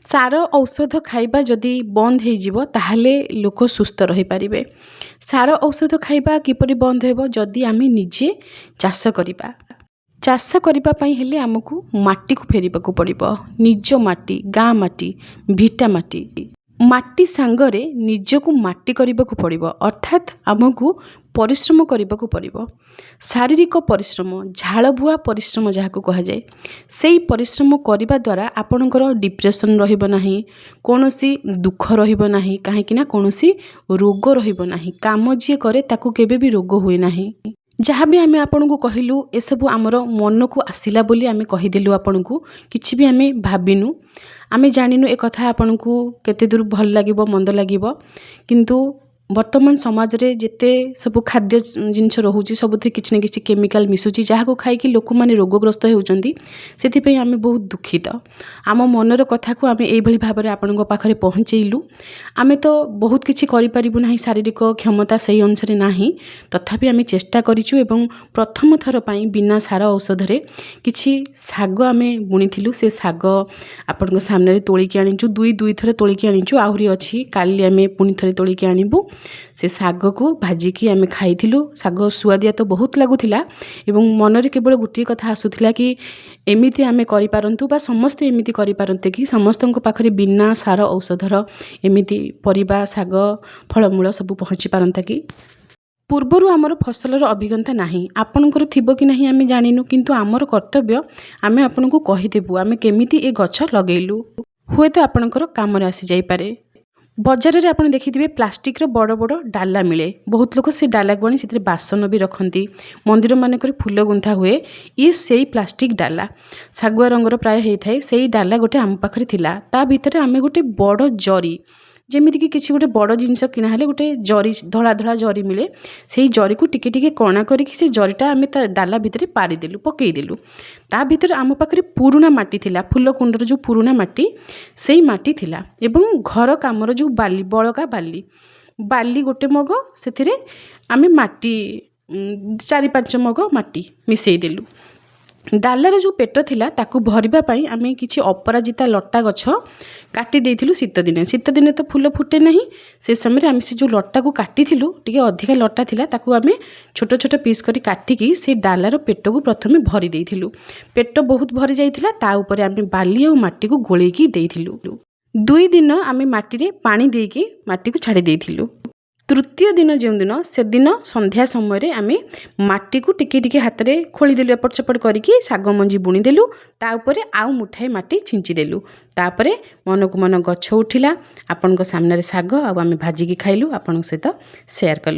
ସାର ଔଷଧ ଖାଇବା ଯଦି ବନ୍ଦ ହେଇଯିବ ତାହେଲେ ଲୋକ ସୁସ୍ଥ ରହିପାରିବେ। ସାର ଔଷଧ ଖାଇବା କିପରି ବନ୍ଦ ହେବ? ଯଦି ଆମେ ନିଜେ ଚାଷ କରିବା। ଚାଷ କରିବା ପାଇଁ ହେଲେ ଆମକୁ ମାଟିକୁ ଫେରିବାକୁ ପଡ଼ିବ। ନିଜ ମାଟି, ଗାଁ ମାଟି, ଭିଟା ମାଟି। ମାଟି ସାଙ୍ଗରେ ନିଜକୁ ମାଟି କରିବାକୁ ପଡ଼ିବ, ଅର୍ଥାତ୍ ଆମକୁ ପରିଶ୍ରମ କରିବାକୁ ପଡ଼ିବ। ଶାରୀରିକ ପରିଶ୍ରମ, ଝାଳବୁହା ପରିଶ୍ରମ ଯାହାକୁ କୁହାଯାଏ। ସେହି ପରିଶ୍ରମ କରିବା ଦ୍ୱାରା ଆପଣଙ୍କର ଡିପ୍ରେସନ୍ ରହିବ ନାହିଁ, କୌଣସି ଦୁଃଖ ରହିବ ନାହିଁ, କାହିଁକିନା କୌଣସି ରୋଗ ରହିବ ନାହିଁ। କାମ ଯିଏ କରେ ତାକୁ କେବେ ବି ରୋଗ ହୁଏ ନାହିଁ। ଯାହା ବି ଆମେ ଆପଣଙ୍କୁ କହିଲୁ ଏସବୁ ଆମର ମନକୁ ଆସିଲା ବୋଲି ଆମେ କହିଦେଲୁ ଆପଣଙ୍କୁ, କିଛି ବି ଆମେ ଭାବିନୁ। ଆମେ ଜାଣିନୁ ଏ କଥା ଆପଣଙ୍କୁ କେତେ ଦୂର ଭଲ ଲାଗିବ ମନ୍ଦ ଲାଗିବ, କିନ୍ତୁ ବର୍ତ୍ତମାନ ସମାଜରେ ଯେତେ ସବୁ ଖାଦ୍ୟ ଜିନିଷ ରହୁଛି ସବୁଥିରେ କିଛି ନା କିଛି କେମିକାଲ ମିଶୁଛି, ଯାହାକୁ ଖାଇକି ଲୋକମାନେ ରୋଗଗ୍ରସ୍ତ ହେଉଛନ୍ତି। ସେଥିପାଇଁ ଆମେ ବହୁତ ଦୁଃଖିତ। ଆମ ମନର କଥାକୁ ଆମେ ଏଇଭଳି ଭାବରେ ଆପଣଙ୍କ ପାଖରେ ପହଞ୍ଚେଇଲୁ। ଆମେ ତ ବହୁତ କିଛି କରିପାରିବୁ ନାହିଁ, ଶାରୀରିକ କ୍ଷମତା ସେହି ଅନୁସାରେ ନାହିଁ, ତଥାପି ଆମେ ଚେଷ୍ଟା କରିଛୁ ଏବଂ ପ୍ରଥମ ଥର ପାଇଁ ବିନା ସାର ଔଷଧରେ କିଛି ଶାଗ ଆମେ ବୁଣିଥିଲୁ। ସେ ଶାଗ ଆପଣଙ୍କ ସାମ୍ନାରେ ତୋଳିକି ଆଣିଛୁ, ଦୁଇ ଥର ତୋଳିକି ଆଣିଛୁ, ଆହୁରି ଅଛି, କାଲି ଆମେ ପୁଣି ଥରେ ତୋଳିକି ଆଣିବୁ। ସେ ଶାଗକୁ ଭାଜିକି ଆମେ ଖାଇଥିଲୁ। ଶାଗ ସୁଆଦିଆ ତ ବହୁତ ଲାଗୁଥିଲା ଏବଂ ମନରେ କେବଳ ଗୋଟିଏ କଥା ଆସୁଥିଲା କି ଏମିତି ଆମେ କରିପାରନ୍ତୁ ବା ସମସ୍ତେ ଏମିତି କରିପାରନ୍ତେ କି ସମସ୍ତଙ୍କ ପାଖରେ ବିନା ସାର ଔଷଧର ଏମିତି ପରିବା, ଶାଗ, ଫଳମୂଳ ସବୁ ପହଞ୍ଚି ପାରନ୍ତା କି? ପୂର୍ବରୁ ଆମର ଫସଲର ଅଭିଜ୍ଞତା ନାହିଁ, ଆପଣଙ୍କର ଥିବ କି ନାହିଁ ଆମେ ଜାଣିନୁ, କିନ୍ତୁ ଆମର କର୍ତ୍ତବ୍ୟ ଆମେ ଆପଣଙ୍କୁ କହିଦେବୁ ଆମେ କେମିତି ଏ ଗଛ ଲଗେଇଲୁ। ହୁଏତ ଆପଣଙ୍କର କାମରେ ଆସିଯାଇପାରେ। ବଜାରରେ ଆପଣ ଦେଖିଥିବେ ପ୍ଲାଷ୍ଟିକ୍ର ବଡ଼ ବଡ଼ ଡାଲା ମିଳେ। ବହୁତ ଲୋକ ସେ ଡାଲାକୁ ଆଣି ସେଥିରେ ବାସନ ବି ରଖନ୍ତି। ମନ୍ଦିର ମାନଙ୍କରେ ଫୁଲ ଗୁନ୍ଥା ହୁଏ। ଇଏ ସେଇ ପ୍ଲାଷ୍ଟିକ୍ ଡାଲା, ଶାଗୁଆ ରଙ୍ଗର ପ୍ରାୟ ହେଇଥାଏ। ସେଇ ଡାଲା ଗୋଟେ ଆମ ପାଖରେ ଥିଲା। ତା ଭିତରେ ଆମେ ଗୋଟେ ବଡ଼ ଜରି, ଯେମିତିକି କିଛି ଗୋଟେ ବଡ଼ ଜିନିଷ କିଣା ହେଲେ ଗୋଟେ ଜରି, ଧଳା ଧଳା ଜରି ମିଳେ, ସେଇ ଜରିକୁ ଟିକେ ଟିକେ କଣା କରିକି ସେ ଜରିଟା ଆମେ ତା ଡାଲା ଭିତରେ ପାରିଦେଲୁ, ପକେଇଦେଲୁ। ତା ଭିତରେ ଆମ ପାଖରେ ପୁରୁଣା ମାଟି ଥିଲା, ଫୁଲ କୁଣ୍ଡର ଯେଉଁ ପୁରୁଣା ମାଟି, ସେଇ ମାଟି ଥିଲା ଏବଂ ଘର କାମର ଯେଉଁ ବାଲି, ବଳକା ବାଲି ଗୋଟେ ମଗ, ସେଥିରେ ଆମେ ମାଟି 4-5 ମଗ ମାଟି ମିଶାଇ ଦେଲୁ। ଡାଲାର ଯେଉଁ ପେଟ ଥିଲା ତାକୁ ଭରିବା ପାଇଁ ଆମେ କିଛି ଅପରାଜିତା ଲଟା ଗଛ କାଟି ଦେଇଥିଲୁ। ଶୀତଦିନେ ତ ଫୁଲ ଫୁଟେ ନାହିଁ, ସେ ସମୟରେ ଆମେ ସେ ଯେଉଁ ଲଟାକୁ କାଟିଥିଲୁ, ଟିକେ ଅଧିକା ଲଟା ଥିଲା, ତାକୁ ଆମେ ଛୋଟ ଛୋଟ ପିସ୍ କରି କାଟିକି ସେ ଡାଲାର ପେଟକୁ ପ୍ରଥମେ ଭରି ଦେଇଥିଲୁ। ପେଟ ବହୁତ ଭରି ଯାଇଥିଲା, ତା ଉପରେ ଆମେ ବାଲି ଆଉ ମାଟିକୁ ଗୋଳେଇକି ଦେଇଥିଲୁ। 2 ଦିନ ଆମେ ମାଟିରେ ପାଣି ଦେଇକି ମାଟିକୁ ଛାଡ଼ି ଦେଇଥିଲୁ। ତୃତୀୟ ଦିନ ଯେଉଁଦିନ, ସେଦିନ ସନ୍ଧ୍ୟା ସମୟରେ ଆମେ ମାଟିକୁ ଟିକେ ଟିକେ ହାତରେ ଖୋଳିଦେଲୁ, ଏପଟ ସେପଟ କରିକି ଶାଗ ମଞ୍ଜି ବୁଣିଦେଲୁ। ତା ଉପରେ ଆଉ ମୁଠାଏ ମାଟି ଛିଞ୍ଚିଦେଲୁ। ତାପରେ ମନକୁ ମନ ଗଛ ଉଠିଲା। ଆପଣଙ୍କ ସାମ୍ନାରେ ଶାଗ ଆଉ ଆମେ ଭାଜିକି ଖାଇଲୁ, ଆପଣଙ୍କ ସହିତ ସେୟାର କଲୁ।